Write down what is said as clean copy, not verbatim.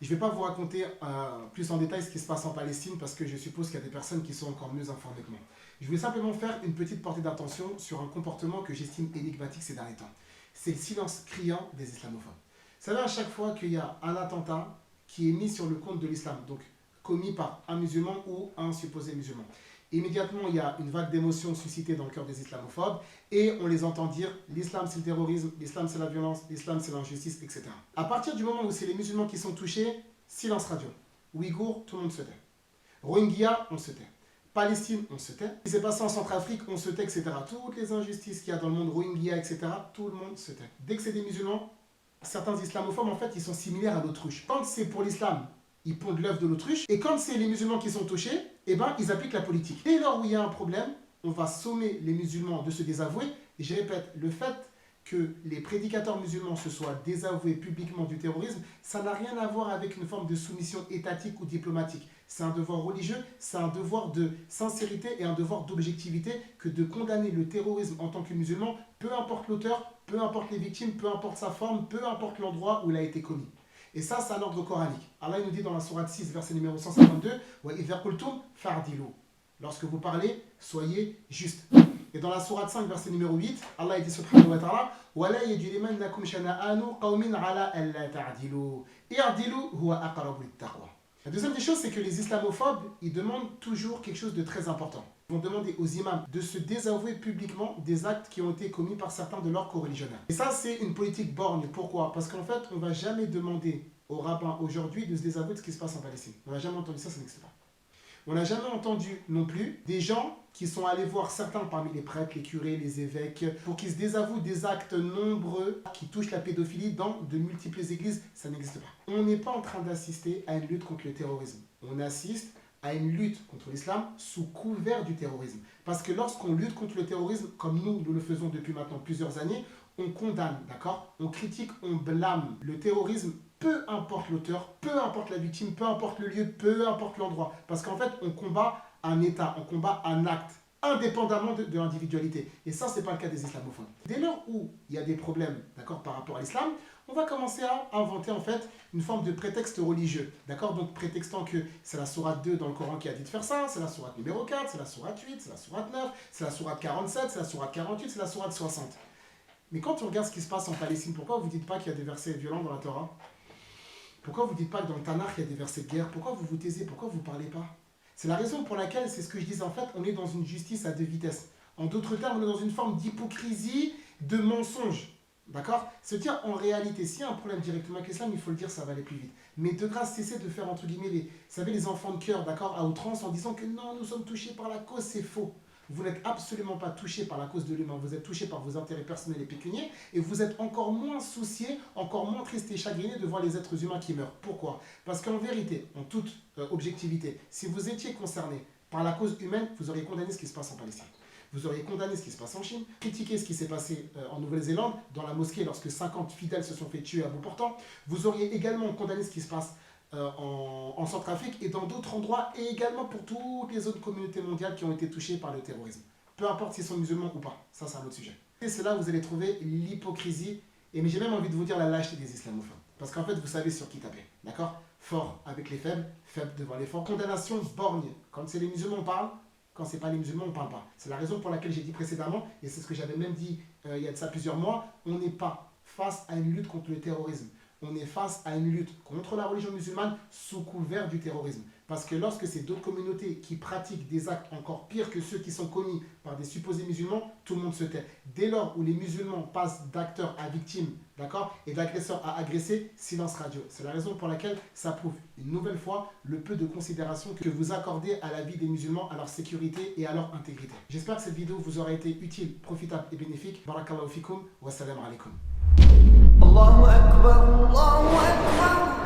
Je ne vais pas vous raconter plus en détail ce qui se passe en Palestine parce que je suppose qu'il y a des personnes qui sont encore mieux informées que moi. Je voulais simplement faire une petite portée d'attention sur un comportement que j'estime énigmatique ces derniers temps. C'est le silence criant des islamophobes. Vous savez, à chaque fois qu'il y a un attentat qui est mis sur le compte de l'islam, donc commis par un musulman ou un supposé musulman, immédiatement il y a une vague d'émotions suscitée dans le cœur des islamophobes et on les entend dire l'islam c'est le terrorisme, l'islam c'est la violence, l'islam c'est l'injustice, etc. À partir du moment où c'est les musulmans qui sont touchés, silence radio. Ouïghours, tout le monde se tait. Rohingya, on se tait. Palestine, on se tait. Ce qui s'est passé en Centrafrique, on se tait, etc. Toutes les injustices qu'il y a dans le monde, Rohingya, etc., tout le monde se tait. Dès que c'est des musulmans, certains islamophobes, en fait, ils sont similaires à l'autruche. Quand c'est pour l'islam, ils pondent l'œuf de l'autruche. Et quand c'est les musulmans qui sont touchés, eh ben, ils appliquent la politique. Dès lors où il y a un problème, on va sommer les musulmans de se désavouer. Et je répète, le fait que les prédicateurs musulmans se soient désavoués publiquement du terrorisme, ça n'a rien à voir avec une forme de soumission étatique ou diplomatique. C'est un devoir religieux, c'est un devoir de sincérité et un devoir d'objectivité que de condamner le terrorisme en tant que musulman, peu importe l'auteur, peu importe les victimes, peu importe sa forme, peu importe l'endroit où il a été commis. Et ça, c'est un ordre coranique. Allah nous dit dans la sourate 6, verset numéro 152, وَإِذَا قُلْتُمْ فَعْدِلُوا. Lorsque vous parlez, soyez juste. Et dans la sourate 5, verset numéro 8, Allah dit subhanahu wa ta'ala وَلَا يَجْرِمَنَّكُمْ شَنَآنُ قَوْمٍ عَلَىٰ أَلَّا تَعْدِلُوا اعْدِلُوا هُوَ أَقْرَبُ لِلتَّقْوَى. La deuxième des choses, c'est que les islamophobes, ils demandent toujours quelque chose de très important. Ils vont demander aux imams de se désavouer publiquement des actes qui ont été commis par certains de leurs coreligionnaires. Et ça, c'est une politique borgne. Pourquoi? Parce qu'en fait, on ne va jamais demander aux rabbins aujourd'hui de se désavouer de ce qui se passe en Palestine. On n'a jamais entendu ça, ça n'existe pas. On n'a jamais entendu non plus des gens qui sont allés voir certains parmi les prêtres, les curés, les évêques, pour qu'ils se désavouent des actes nombreux qui touchent la pédophilie dans de multiples églises. Ça n'existe pas. On n'est pas en train d'assister à une lutte contre le terrorisme. On assiste à une lutte contre l'islam sous couvert du terrorisme. Parce que lorsqu'on lutte contre le terrorisme, comme nous le faisons depuis maintenant plusieurs années, on condamne, d'accord? On critique, on blâme le terrorisme, peu importe l'auteur, peu importe la victime, peu importe le lieu, peu importe l'endroit. Parce qu'en fait, on combat un État, on combat un acte, indépendamment de l'individualité. Et ça, ce n'est pas le cas des islamophobes. Dès lors où il y a des problèmes, d'accord, par rapport à l'islam, on va commencer à inventer en fait une forme de prétexte religieux, d'accord? Donc prétextant que c'est la sourate 2 dans le Coran qui a dit de faire ça, c'est la sourate numéro 4, c'est la sourate 8, c'est la sourate 9, c'est la sourate 47, c'est la sourate 48, c'est la sourate 60. Mais quand on regarde ce qui se passe en Palestine, pourquoi vous ne dites pas qu'il y a des versets violents dans la Torah? Pourquoi vous ne dites pas que dans le Tanakh, il y a des versets de guerre? Pourquoi vous vous taisez? Pourquoi vous ne parlez pas? C'est la raison pour laquelle, c'est ce que je disais en fait, on est dans une justice à deux vitesses. En d'autres termes, on est dans une forme d'hypocrisie, de mensonge. D'accord? C'est-à-dire, en réalité, s'il y a un problème directement avec l'islam, il faut le dire, ça va aller plus vite. Mais de grâce, cessez de faire, entre guillemets, vous savez, les enfants de cœur, d'accord, à outrance, en disant que non, nous sommes touchés par la cause, c'est faux. Vous n'êtes absolument pas touché par la cause de l'humain, vous êtes touché par vos intérêts personnels et pécuniaires, et vous êtes encore moins soucié, encore moins triste et chagriné de voir les êtres humains qui meurent. Pourquoi? Parce qu'en vérité, en toute objectivité, si vous étiez concerné par la cause humaine, vous auriez condamné ce qui se passe en Palestine. Vous auriez condamné ce qui se passe en Chine, critiqué ce qui s'est passé en Nouvelle-Zélande, dans la mosquée lorsque 50 fidèles se sont fait tuer à bout portant. Vous auriez également condamné ce qui se passe en Centrafrique et dans d'autres endroits, et également pour toutes les autres communautés mondiales qui ont été touchées par le terrorisme. Peu importe s'ils sont musulmans ou pas, ça c'est un autre sujet. Et c'est là où vous allez trouver l'hypocrisie, et j'ai même envie de vous dire la lâcheté des islamophobes. Parce qu'en fait, vous savez sur qui taper, d'accord? Fort avec les faibles, faible devant les forts. Condamnation borgne. Quand c'est les musulmans, on parle. Quand c'est pas les musulmans, on ne parle pas. C'est la raison pour laquelle j'ai dit précédemment, et c'est ce que j'avais même dit il y a de ça plusieurs mois, on n'est pas face à une lutte contre le terrorisme. On est face à une lutte contre la religion musulmane sous couvert du terrorisme. Parce que lorsque c'est d'autres communautés qui pratiquent des actes encore pires que ceux qui sont commis par des supposés musulmans, tout le monde se tait. Dès lors où les musulmans passent d'acteurs à victimes, d'accord, et d'agresseurs à agressés, silence radio. C'est la raison pour laquelle ça prouve une nouvelle fois le peu de considération que vous accordez à la vie des musulmans, à leur sécurité et à leur intégrité. J'espère que cette vidéo vous aura été utile, profitable et bénéfique. Barakallahu fikum wa salam alaikum. الله أكبر الله أكبر